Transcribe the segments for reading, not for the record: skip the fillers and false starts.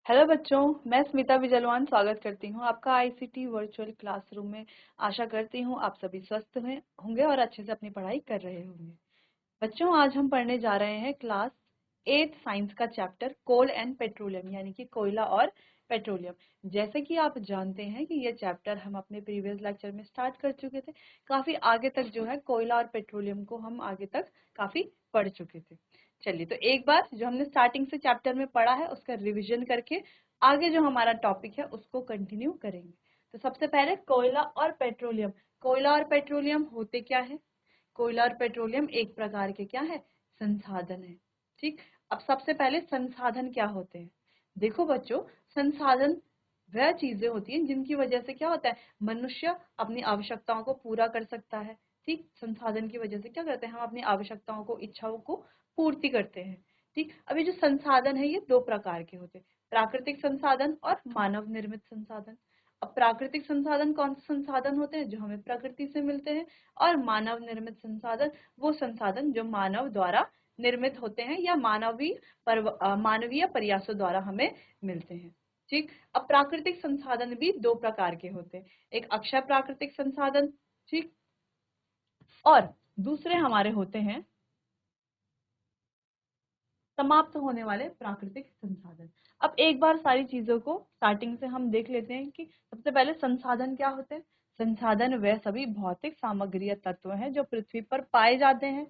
Hello बच्चों, मैं स्मिता बिजलवान स्वागत करती हूँ आपका आईसीटी वर्चुअल क्लासरूम में। आशा करती हूँ आप सभी स्वस्थ होंगे और अच्छे से अपनी पढ़ाई कर रहे होंगे। बच्चों, आज हम पढ़ने जा रहे हैं क्लास 8 साइंस का चैप्टर कोल एंड पेट्रोलियम, यानी कि कोयला और पेट्रोलियम। जैसे कि आप जानते हैं कि ये चैप्टर हम अपने प्रीवियस लेक्चर में स्टार्ट कर चुके थे। काफी आगे तक जो है कोयला और पेट्रोलियम को हम आगे तक काफी पढ़ चुके थे। चलिए, तो एक बार जो हमने स्टार्टिंग से चैप्टर में पढ़ा है उसका रिवीजन करके आगे जो हमारा टॉपिक है उसको कंटिन्यू करेंगे। तो सबसे पहले कोयला और पेट्रोलियम। कोयला और पेट्रोलियम होते क्या है? कोयला और पेट्रोलियम एक प्रकार के क्या है? संसाधन है। ठीक। अब सबसे पहले संसाधन क्या होते हैं? देखो बच्चों, संसाधन वह चीजें होती हैं जिनकी वजह से क्या होता है, मनुष्य अपनी आवश्यकताओं को पूरा कर सकता है। ठीक, संसाधन की वजह से क्या करते हैं, हम अपनी आवश्यकताओं को, इच्छाओं को पूर्ति करते हैं। ठीक। अभी जो संसाधन है ये दो प्रकार के होते हैं, प्राकृतिक संसाधन और मानव निर्मित संसाधन। अब प्राकृतिक संसाधन कौन से संसाधन होते हैं? जो हमें प्रकृति से मिलते हैं। और मानव निर्मित संसाधन वो संसाधन जो मानव द्वारा निर्मित होते हैं या मानवीय प्रयासों द्वारा हमें मिलते हैं। ठीक। अब प्राकृतिक संसाधन भी दो प्रकार के होते हैं, एक अक्षय प्राकृतिक संसाधन, ठीक, और दूसरे हमारे होते हैं समाप्त होने वाले प्राकृतिक संसाधन। अब एक बार सारी चीजों को स्टार्टिंग से हम देख लेते हैं कि सबसे पहले संसाधन क्या होते हैं। संसाधन वह सभी भौतिक सामग्री तत्व हैं जो पृथ्वी पर पाए जाते हैं।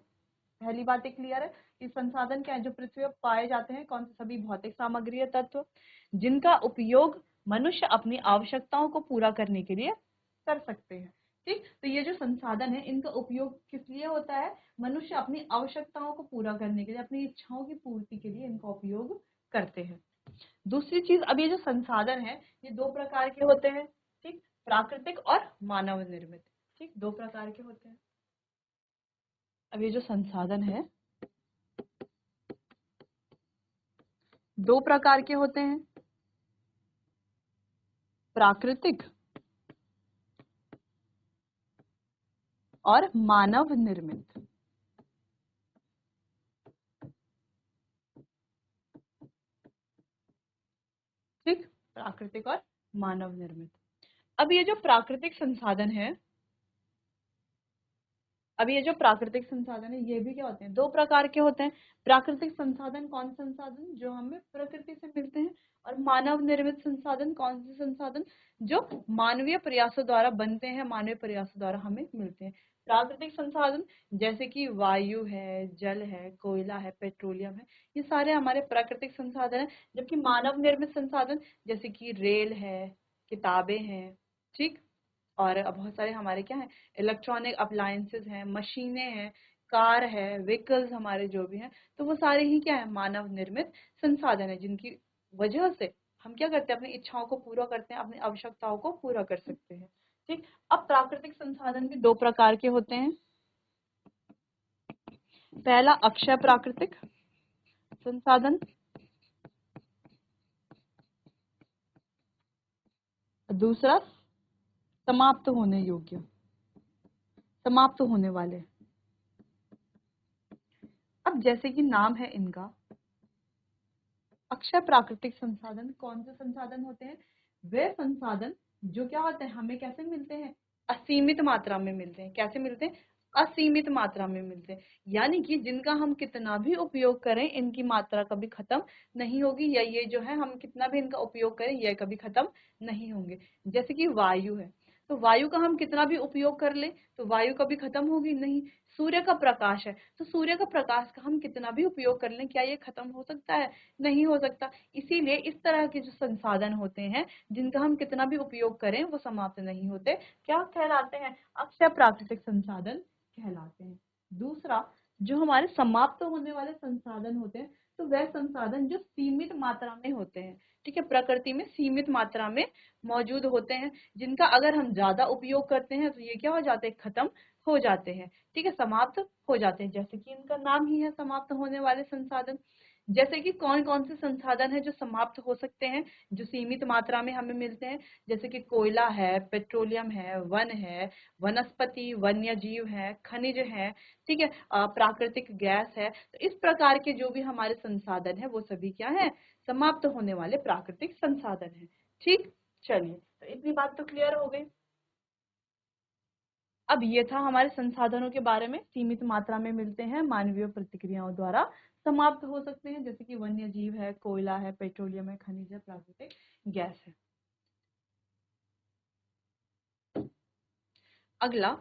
पहली बात एक क्लियर है कि संसाधन क्या है? जो पृथ्वी पर पाए जाते हैं। कौन से? सभी भौतिक सामग्री तत्व जिनका उपयोग मनुष्य अपनी आवश्यकताओं को पूरा करने के लिए कर सकते हैं। ठीक। तो ये जो संसाधन है इनका उपयोग किस लिए होता है? मनुष्य अपनी आवश्यकताओं को पूरा करने के लिए, अपनी इच्छाओं की पूर्ति के लिए इनका उपयोग करते हैं। दूसरी चीज, अब ये जो संसाधन है ये दो प्रकार के होते हैं। ठीक, प्राकृतिक और मानव निर्मित। ठीक, दो प्रकार के होते हैं। अब ये जो संसाधन है दो प्रकार के होते हैं, प्राकृतिक और मानव निर्मित। ठीक, प्राकृतिक और मानव निर्मित। अब ये जो प्राकृतिक संसाधन है, अब ये जो प्राकृतिक संसाधन है ये भी क्या होते हैं? दो प्रकार के होते हैं। प्राकृतिक संसाधन कौन से संसाधन? जो हमें प्रकृति से मिलते हैं। और मानव निर्मित संसाधन कौन से संसाधन? जो मानवीय प्रयासों द्वारा बनते हैं, मानवीय प्रयासों द्वारा हमें मिलते हैं। प्राकृतिक संसाधन जैसे कि वायु है, जल है, कोयला है, पेट्रोलियम है, ये सारे हमारे प्राकृतिक संसाधन है। जबकि मानव निर्मित संसाधन जैसे कि रेल है, किताबें हैं, ठीक, और बहुत सारे हमारे क्या है, इलेक्ट्रॉनिक अप्लायंसेस हैं, मशीनें हैं, कार है, व्हीकल्स हमारे जो भी हैं, तो वो सारे ही क्या है, मानव निर्मित संसाधन है जिनकी वजह से हम क्या करते हैं, अपनी इच्छाओं को पूरा करते हैं, अपनी आवश्यकताओं को पूरा कर सकते हैं। ठीक। अब प्राकृतिक संसाधन भी दो प्रकार के होते हैं। पहला अक्षय प्राकृतिक संसाधन, दूसरा समाप्त होने योग्य, समाप्त होने वाले। अब जैसे कि नाम है इनका, अक्षय प्राकृतिक संसाधन कौन से संसाधन होते हैं? वे संसाधन जो क्या होते हैं, हमें कैसे मिलते हैं? असीमित मात्रा में मिलते हैं। कैसे मिलते हैं? असीमित मात्रा में मिलते हैं, यानी कि जिनका हम कितना भी उपयोग करें इनकी मात्रा कभी खत्म नहीं होगी, या ये जो है हम कितना भी इनका उपयोग करें ये कभी खत्म नहीं होंगे। जैसे कि वायु है, तो वायु का हम कितना भी उपयोग कर ले तो वायु कभी खत्म होगी नहीं। सूर्य का प्रकाश है, तो सूर्य का प्रकाश का हम कितना भी उपयोग कर लें, क्या ये खत्म हो सकता है? नहीं हो सकता। इसीलिए इस तरह के जो संसाधन होते हैं जिनका हम कितना भी उपयोग करें वो समाप्त नहीं होते, क्या कहलाते हैं? अक्षय प्राकृतिक संसाधन कहलाते हैं। दूसरा, जो हमारे समाप्त होने वाले संसाधन होते हैं, तो वह संसाधन जो सीमित मात्रा में होते हैं, ठीक है, प्रकृति में सीमित मात्रा में मौजूद होते हैं, जिनका अगर हम ज्यादा उपयोग करते हैं तो ये क्या हो जाते हैं? खत्म हो जाते हैं। ठीक है, समाप्त हो जाते हैं, जैसे कि इनका नाम ही है समाप्त होने वाले संसाधन। जैसे कि कौन कौन से संसाधन है जो समाप्त हो सकते हैं, जो सीमित मात्रा में हमें मिलते हैं, जैसे कि कोयला है, पेट्रोलियम है, वन है, वनस्पति वन्य जीव है, खनिज है, ठीक है, प्राकृतिक गैस है। तो इस प्रकार के जो भी हमारे संसाधन है वो सभी क्या है, समाप्त होने वाले प्राकृतिक संसाधन है। ठीक, चलिए, तो इतनी बात तो क्लियर हो गई। अब ये था हमारे संसाधनों के बारे में, सीमित मात्रा में मिलते हैं, मानवीय प्रतिक्रियाओं द्वारा समाप्त हो सकते हैं, जैसे कि वन्य जीव है, कोयला है, पेट्रोलियम है, खनिज है, प्राकृतिक गैस है। अगला,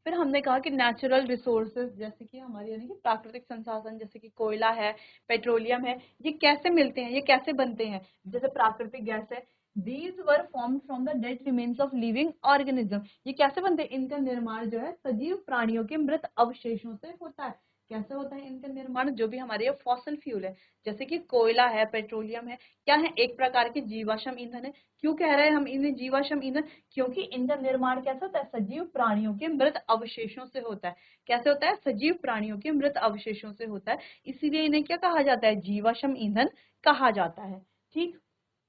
फिर हमने कहा कि नेचुरल रिसोर्सेज, जैसे कि हमारे यानी कि प्राकृतिक संसाधन, जैसे कि कोयला है, पेट्रोलियम है, ये कैसे मिलते हैं, ये कैसे बनते हैं। जैसे प्राकृतिक गैस है, these were formed from the dead remains of living organism. ये कैसे बनते हैं, इनका निर्माण जो है सजीव प्राणियों के मृत अवशेषों से होता है। कैसे होता है इनका निर्माण, जो भी हमारे ये फॉसिल फ्यूल है, जैसे कि कोयला है, पेट्रोलियम है, क्या है, एक प्रकार के जीवाश्म ईंधन है। क्यों कह रहे हैं हम इन्हें जीवाश्म ईंधन, क्योंकि इनका निर्माण कैसे होता है, सजीव प्राणियों के मृत अवशेषों से होता है। कैसे होता है, सजीव प्राणियों के मृत अवशेषों से होता है, इसीलिए इन्हें क्या कहा जाता है, जीवाश्म ईंधन कहा जाता है। ठीक,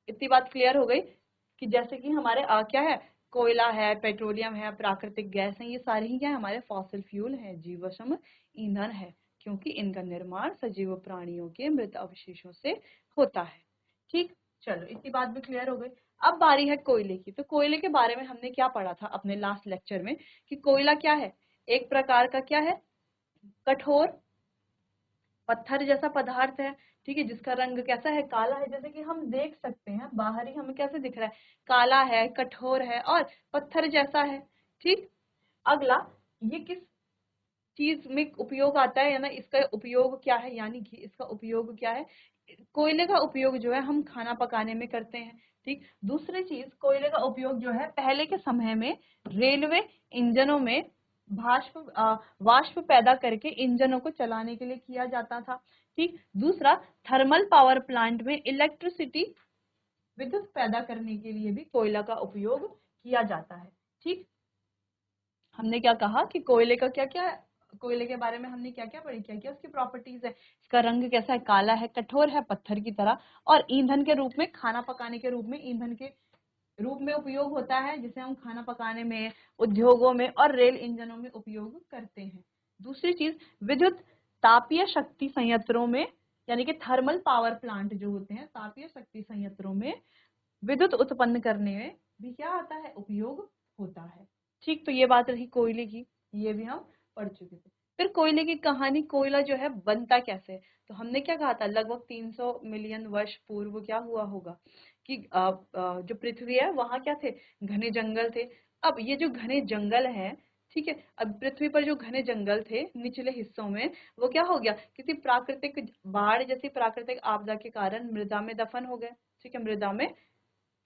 इतनी बात क्लियर हो गई कि जैसे कि हमारे क्या है, कोयला है, पेट्रोलियम है, प्राकृतिक गैस है, ये सारे ही क्या है, हमारे फॉसिल फ्यूल है, जीवाश्म ईंधन है, क्योंकि इनका निर्माण सजीव प्राणियों के मृत अवशेषों से होता है। ठीक, चलो, इतनी बात भी क्लियर हो गई। अब बारी है कोयले की। तो कोयले के बारे में हमने क्या पढ़ा था अपने लास्ट लेक्चर में, कि कोयला क्या है, एक प्रकार का क्या है, कठोर पत्थर जैसा पदार्थ है, ठीक है, जिसका रंग कैसा है, काला है, जैसे कि हम देख सकते हैं बाहर ही हमें कैसे दिख रहा है, काला है, कठोर है और पत्थर जैसा है। ठीक, अगला, ये किस चीज में उपयोग आता है, या ना इसका उपयोग क्या है, यानी कि इसका उपयोग क्या है, कोयले का उपयोग जो है हम खाना पकाने में करते हैं। ठीक, दूसरी चीज, कोयले का उपयोग जो है पहले के समय में रेलवे इंजनों में वाष्प पैदा करके इंजनों को चलाने के लिए किया जाता था। ठीक, दूसरा, थर्मल पावर प्लांट में इलेक्ट्रिसिटी, विद्युत पैदा करने के लिए भी कोयला का उपयोग किया जाता है। ठीक, हमने क्या कहा कि कोयले का क्या क्या, कोयले के बारे में हमने क्या क्या पढ़ी, क्या क्या उसकी प्रॉपर्टीज है, इसका रंग कैसा है, काला है, कठोर है, पत्थर की तरह, और ईंधन के रूप में, खाना पकाने के रूप में, ईंधन के रूप में उपयोग होता है, जिसे हम खाना पकाने में, उद्योगों में और रेल इंजनों में उपयोग करते हैं। दूसरी चीज, विद्युत तापीय शक्ति संयंत्रों में, यानी कि थर्मल पावर प्लांट जो होते हैं, तापीय शक्ति संयंत्रों में विद्युत उत्पन्न करने में भी क्या आता है, उपयोग होता है। ठीक, तो ये बात रही कोयले की, ये भी हम पढ़ चुके थे। फिर कोयले की कहानी, कोयला जो है बनता कैसे है, तो हमने क्या कहा था, लगभग 300 मिलियन वर्ष पूर्व क्या हुआ होगा कि जो पृथ्वी है वहां क्या थे, घने जंगल थे। अब ये जो घने जंगल है, ठीक है, अब पृथ्वी पर जो घने जंगल थे निचले हिस्सों में, वो क्या हो गया, किसी प्राकृतिक बाढ़ जैसी प्राकृतिक आपदा के कारण मृदा में दफन हो गए। ठीक है, मृदा में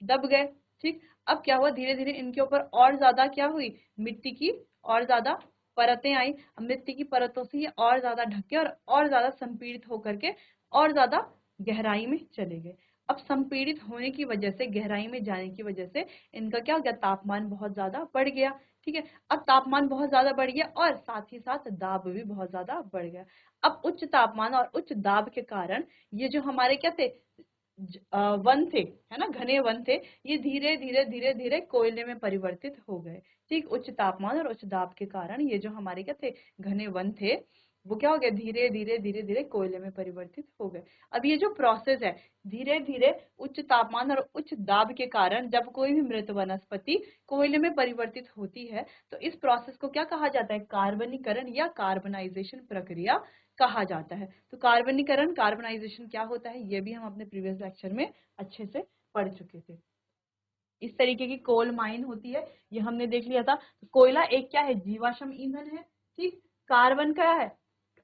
दब गए। ठीक, अब क्या हुआ, धीरे धीरे इनके ऊपर और ज्यादा क्या हुई, मिट्टी की और ज्यादा परतें आई। अब मिट्टी की परतों से ये और ज्यादा ढके और ज्यादा संपीड़ित होकर के और ज्यादा गहराई में चले गए। अब संपीड़ित होने की वजह से, गहराई में जाने की वजह से इनका क्या हो गया, तापमान बहुत ज्यादा बढ़ गया। ठीक है, अब तापमान बहुत ज्यादा बढ़ गया और साथ ही साथ दाब भी बहुत ज्यादा बढ़ गया। अब उच्च तापमान और उच्च दाब के कारण ये जो हमारे क्या थे, वन थे, है ना, घने वन थे, ये धीरे धीरे धीरे धीरे कोयले में परिवर्तित हो गए। ठीक, उच्च तापमान और उच्च दाब के कारण ये जो हमारे क्या थे, घने वन थे, वो क्या हो गए, धीरे धीरे धीरे धीरे कोयले में परिवर्तित हो गए। अब ये जो प्रोसेस है, धीरे धीरे उच्च तापमान और उच्च दाब के कारण जब कोई भी मृत वनस्पति कोयले में परिवर्तित होती है, तो इस प्रोसेस को क्या कहा जाता है, कार्बनीकरण या कार्बनाइजेशन प्रक्रिया कहा जाता है। तो कार्बनीकरण, कार्बनाइजेशन क्या होता है, ये भी हम अपने प्रीवियस लेक्चर में अच्छे से पढ़ चुके थे। इस तरीके की कोल माइन होती है, ये हमने देख लिया था। तो कोयला एक क्या है, जीवाश्म ईंधन है। ठीक, कार्बन क्या है,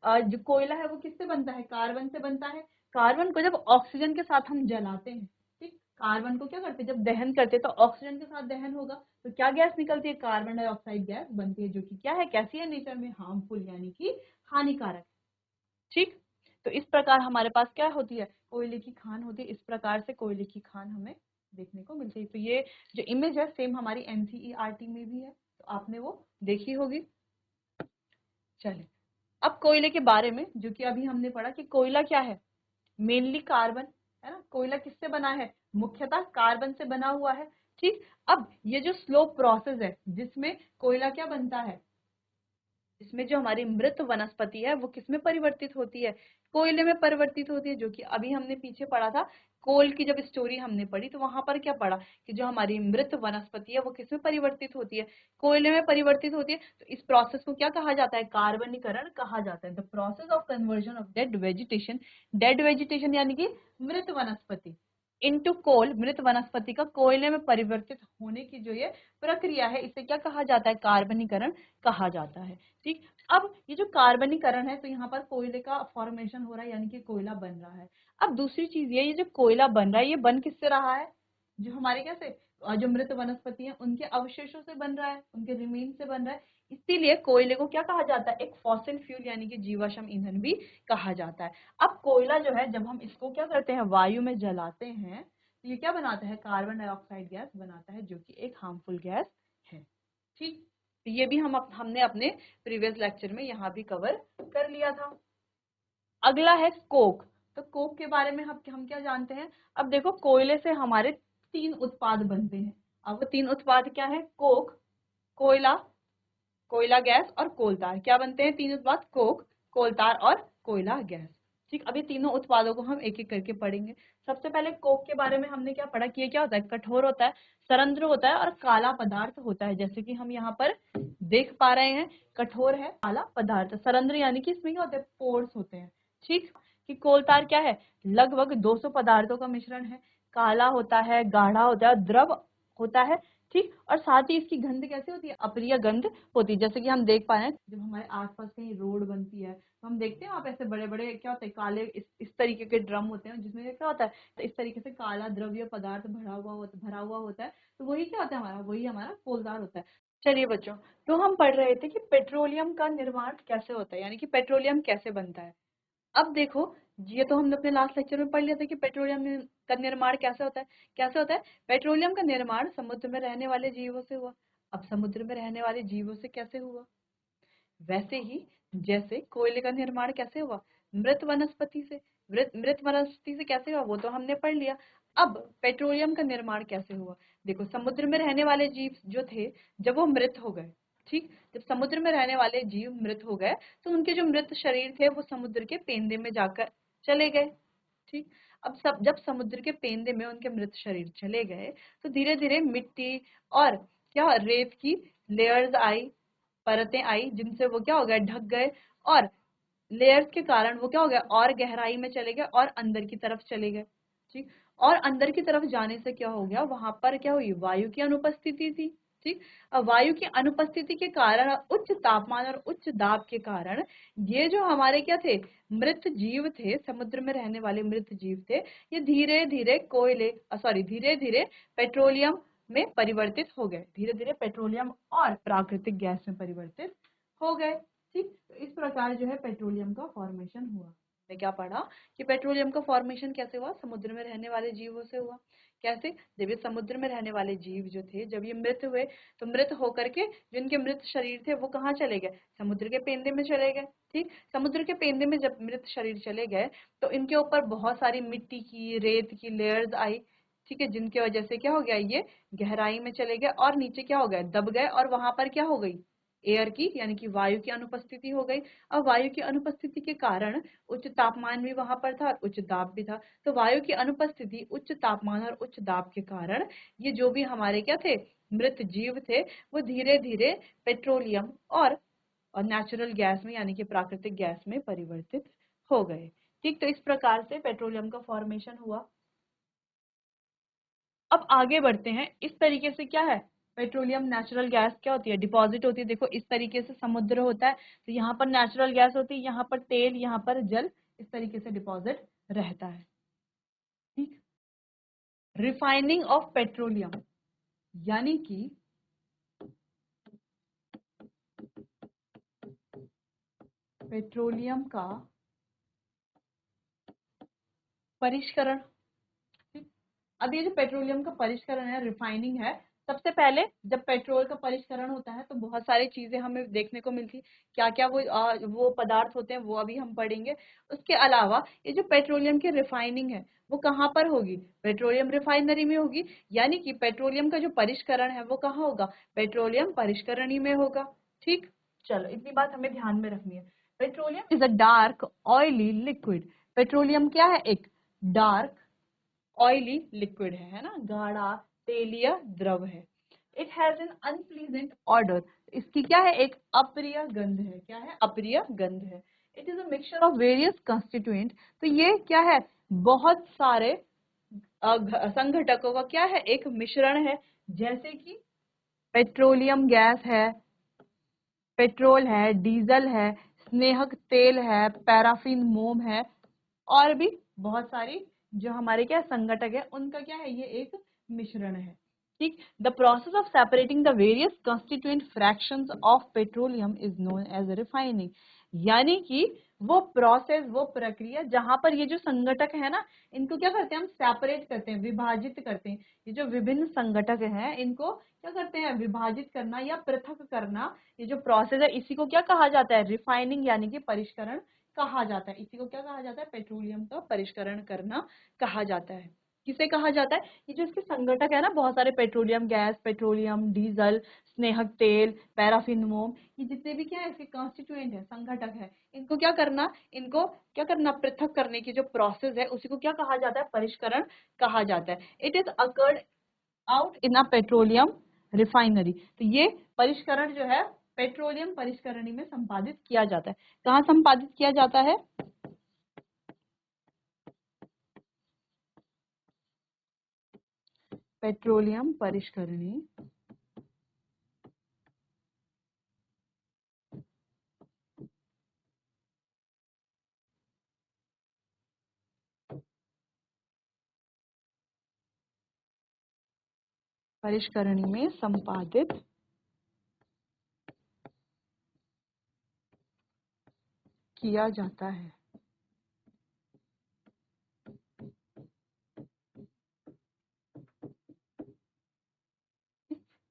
जो कोयला है वो किससे बनता है, कार्बन से बनता है। कार्बन को जब ऑक्सीजन के साथ हम जलाते हैं, ठीक, कार्बन को क्या करते हैं, जब दहन करते हैं तो ऑक्सीजन के साथ दहन होगा, तो क्या गैस निकलती है, कार्बन डाइऑक्साइड गैस बनती है, जो कि क्या है, कैसी है, नेचर में हार्मफुल, यानी कि हानिकारक। ठीक, तो इस प्रकार हमारे पास क्या होती है, कोयले की खान होती है। इस प्रकार से कोयले की खान हमें देखने को मिलती है। तो ये जो इमेज है सेम हमारी एनसीईआरटी में भी है, तो आपने वो देखी होगी। चलिए, अब कोयले के बारे में, जो कि अभी हमने पढ़ा कि कोयला क्या है, मेनली कार्बन, है ना। कोयला किससे बना है, मुख्यतः कार्बन से बना हुआ है। ठीक, अब ये जो स्लो प्रोसेस है जिसमें कोयला क्या बनता है, इसमें जो हमारी मृत वनस्पति है वो किसमें परिवर्तित होती है, कोयले में परिवर्तित होती है। जो कि अभी हमने पीछे पढ़ा था, कोल की जब स्टोरी हमने पढ़ी तो वहां पर क्या पढ़ा कि जो हमारी मृत वनस्पति है वो किसमें परिवर्तित होती है, कोयले में परिवर्तित होती है। तो इस प्रोसेस को क्या कहा जाता है, कार्बनीकरण कहा जाता है। The process of conversion of dead vegetation यानी कि मृत वनस्पति इनटू कोल, मृत वनस्पति का कोयले में परिवर्तित होने की जो ये प्रक्रिया है, इसे क्या कहा जाता है, कार्बनीकरण कहा जाता है। ठीक, अब ये जो कार्बनीकरण है, तो यहाँ पर कोयले का फॉर्मेशन हो रहा है, यानी कि कोयला बन रहा है। अब दूसरी चीज ये जो कोयला बन रहा है, ये बन किससे रहा है, जो हमारे कैसे जो मृत वनस्पति है उनके अवशेषों से बन रहा है, उनके रिमेन से बन रहा है। इसीलिए कोयले को क्या कहा जाता है, एक फॉसिल फ्यूल यानी कि जीवाश्म ईंधन भी कहा जाता है। अब कोयला जो है, जब हम इसको क्या करते हैं, वायु में जलाते हैं, तो ये क्या बनाता है, कार्बन डाइऑक्साइड गैस बनाता है, जो कि एक हार्मफुल गैस है। ठीक, तो ये भी हमने अपने प्रीवियस लेक्चर में यहाँ भी कवर कर लिया था। अगला है कोक। तो कोक के बारे में हम क्या जानते हैं, अब देखो कोयले से हमारे 3 उत्पाद बनते हैं। अब वो 3 उत्पाद क्या है, कोक, कोयला, कोयला गैस और कोलतार। क्या बनते हैं 3 उत्पाद, कोक, कोलतार और कोयला गैस। ठीक, अभी तीनों उत्पादों को हम एक एक करके पढ़ेंगे। सबसे पहले कोक के बारे में हमने क्या पढ़ा कि ये क्या होता है, कठोर होता है, सरंध्र होता है और काला पदार्थ होता है। जैसे कि हम यहाँ पर देख पा रहे हैं, कठोर है, काला पदार्थ, सरंध्र यानी कि इसमें क्या होते हैं, पोर्स होते हैं। ठीक, कि कोलतार क्या है, लगभग 200 पदार्थों का मिश्रण है, काला होता है, गाढ़ा होता है, द्रव होता है। ठीक, और साथ ही इसकी गंध कैसी होती है, अप्रिय गंध होती है। जैसे कि हम देख पा रहे हैं, जब हमारे आसपास कहीं रोड बनती है तो हम देखते हैं वहां पे ऐसे बड़े बड़े क्या होते हैं, काले इस तरीके के ड्रम होते हैं, जिसमें क्या होता है, तो इस तरीके से काला द्रव्य पदार्थ भरा हुआ होता है। तो वही क्या होता है, वही हमारा कोलदार होता है। चलिए बच्चों, तो हम पढ़ रहे थे कि पेट्रोलियम का निर्माण कैसे होता है, यानी कि पेट्रोलियम कैसे बनता है। अब देखो, ये तो हमने अपने लास्ट लेक्चर में पढ़ लिया था कि पेट्रोलियम का निर्माण कैसे होता है। कैसे होता है, पेट्रोलियम का निर्माण समुद्र में रहने वाले जीवों से हुआ। अब समुद्र में रहने वाले जीवों से कैसे हुआ, वैसे ही जैसे कोयले का निर्माण कैसे हुआ, मृत वनस्पति से। मृत वनस्पति से कैसे हुआ वो तो हमने पढ़ लिया। अब पेट्रोलियम का निर्माण कैसे हुआ, देखो समुद्र में रहने वाले जीव जो थे, जब वो मृत हो गए, ठीक, जब समुद्र में रहने वाले जीव मृत हो गए तो उनके जो मृत शरीर थे वो समुद्र के पेंदे में जाकर चले गए। ठीक, अब जब समुद्र के पेंदे में उनके मृत शरीर चले गए तो धीरे धीरे मिट्टी और क्या रेत की लेयर्स आई, परतें आई, जिनसे वो क्या हो गया, ढक गए। और लेयर्स के कारण वो क्या हो गया, और गहराई में चले गए और अंदर की तरफ चले गए। ठीक, और अंदर की तरफ जाने से क्या हो गया, वहां पर क्या हुई, वायु की अनुपस्थिति थी। ठीक, अब वायु की अनुपस्थिति के कारण, उच्च तापमान और उच्च दाब के कारण, ये जो हमारे क्या थे, मृत जीव थे, समुद्र में रहने वाले मृत जीव थे, ये धीरे धीरे धीरे धीरे पेट्रोलियम में परिवर्तित हो गए, धीरे धीरे पेट्रोलियम और प्राकृतिक गैस में परिवर्तित हो गए। ठीक, तो इस प्रकार जो है पेट्रोलियम का फॉर्मेशन हुआ। हमने क्या पढ़ा कि पेट्रोलियम का फॉर्मेशन कैसे हुआ, समुद्र में रहने वाले जीवों से हुआ। कैसे, जब ये समुद्र में रहने वाले जीव जो थे, जब ये मृत हुए तो मृत होकर के जिनके मृत शरीर थे वो कहाँ चले गए, समुद्र के पेंदे में चले गए। ठीक, समुद्र के पेंदे में जब मृत शरीर चले गए तो इनके ऊपर बहुत सारी मिट्टी की, रेत की लेयर्स आई। ठीक है, जिनकी वजह से क्या हो गया, ये गहराई में चले गए और नीचे क्या हो गए, दब गए। और वहां पर क्या हो गई, एयर की यानी कि वायु की अनुपस्थिति हो गई। अब वायु की अनुपस्थिति के कारण उच्च तापमान भी वहां पर था और उच्च दाब भी था। तो वायु की अनुपस्थिति, उच्च तापमान और उच्च दाब के कारण ये जो भी हमारे क्या थे, मृत जीव थे, वो धीरे धीरे पेट्रोलियम और नेचुरल गैस में यानी कि प्राकृतिक गैस में परिवर्तित हो गए। ठीक, तो इस प्रकार से पेट्रोलियम का फॉर्मेशन हुआ। अब आगे बढ़ते हैं, इस तरीके से क्या है, पेट्रोलियम नेचुरल गैस क्या होती है, डिपॉजिट होती है। देखो इस तरीके से समुद्र होता है, तो यहाँ पर नेचुरल गैस होती है, यहाँ पर तेल, यहाँ पर जल, इस तरीके से डिपॉजिट रहता है। ठीक, रिफाइनिंग ऑफ पेट्रोलियम यानी कि पेट्रोलियम का परिष्करण। ठीक, अब ये जो पेट्रोलियम का परिष्करण है, रिफाइनिंग है, सबसे पहले जब पेट्रोल का परिष्करण होता है तो बहुत सारी चीजें हमें देखने को मिलती, क्या क्या वो पदार्थ होते हैं वो अभी हम पढ़ेंगे। उसके अलावा ये जो पेट्रोलियम की रिफाइनिंग है वो कहाँ पर होगी, पेट्रोलियम रिफाइनरी में होगी, यानी कि पेट्रोलियम का जो परिष्करण है वो कहाँ होगा, पेट्रोलियम परिष्करणी में होगा। ठीक, चलो इतनी बात हमें ध्यान में रखनी है। Petroleum is a dark oily liquid, petroleum क्या है, एक डार्क ऑयली लिक्विड है ना, गाढ़ा तेलीय द्रव है। It has an unpleasant order, इसकी क्या है, एक अप्रिय गंध है, क्या है, अप्रिय गंध है। It is a mixture of various constituent, तो ये क्या है, बहुत सारे संघटकों का क्या है, एक मिश्रण है, जैसे कि पेट्रोलियम गैस है, पेट्रोल है, डीजल है, स्नेहक तेल है, पैराफिन मोम है, और भी बहुत सारी जो हमारे क्या संगठक है उनका क्या है, ये एक मिश्रण है। ठीक, the process of separating the various constituent fractions of petroleum is known as refining, यानी कि वो प्रोसेस, वो प्रक्रिया जहां पर ये जो संगठक है ना, इनको क्या करते हैं, हम सेपरेट करते हैं, विभाजित करते हैं। ये जो विभिन्न संगठक हैं इनको क्या करते हैं, विभाजित करना या पृथक करना, ये जो प्रोसेस है इसी को क्या कहा जाता है, रिफाइनिंग यानी कि परिष्करण कहा जाता है। इसी को क्या कहा जाता है, पेट्रोलियम का परिष्करण करना कहा जाता है। किसे कहा जाता है, ये जो इसके संगठक है ना, बहुत सारे पेट्रोलियम गैस, पेट्रोलियम डीजल, स्नेहक तेल, पैराफिन मोम, ये जितने भी क्या है इसके कॉन्स्टिट्यूएंट है, संगठक है, इनको क्या करना, इनको क्या करना, पृथक करने की जो प्रोसेस है उसी को क्या कहा जाता है, परिष्करण कहा जाता है। It is occurred out in a petroleum refinery, तो ये परिष्करण जो है पेट्रोलियम परिष्करणी में संपादित किया जाता है। कहाँ संपादित किया जाता है, पेट्रोलियम परिष्करणी परिष्करणी में संपादित किया जाता है।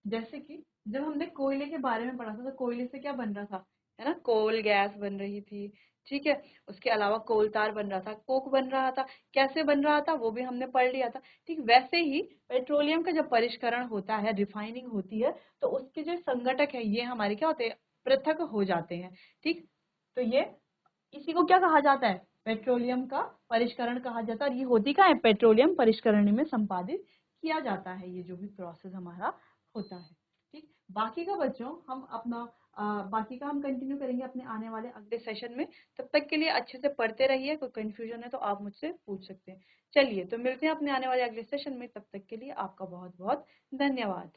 जैसे कि जब हमने कोयले के बारे में पढ़ा था तो कोयले से क्या बन रहा था, है ना, कोल गैस बन रही थी, ठीक है, उसके अलावा कोल तार बन रहा था, कोक बन रहा था, कैसे बन रहा था वो भी हमने पढ़ लिया था। ठीक वैसे ही पेट्रोलियम का जब परिष्करण होता है, रिफाइनिंग होती है, तो उसके जो संगठक है ये हमारे क्या होते हैं, पृथक हो जाते हैं। ठीक, तो ये इसी को क्या कहा जाता है, पेट्रोलियम का परिष्करण कहा जाता है, और ये होती क्या है, पेट्रोलियम परिष्करण में संपादित किया जाता है, ये जो भी प्रोसेस हमारा होता है। ठीक, बाकी का बच्चों हम अपना बाकी का हम कंटिन्यू करेंगे अपने आने वाले अगले सेशन में। तब तक के लिए अच्छे से पढ़ते रहिए, कोई कंफ्यूजन है तो आप मुझसे पूछ सकते हैं। चलिए तो मिलते हैं अपने आने वाले अगले सेशन में, तब तक के लिए आपका बहुत बहुत धन्यवाद।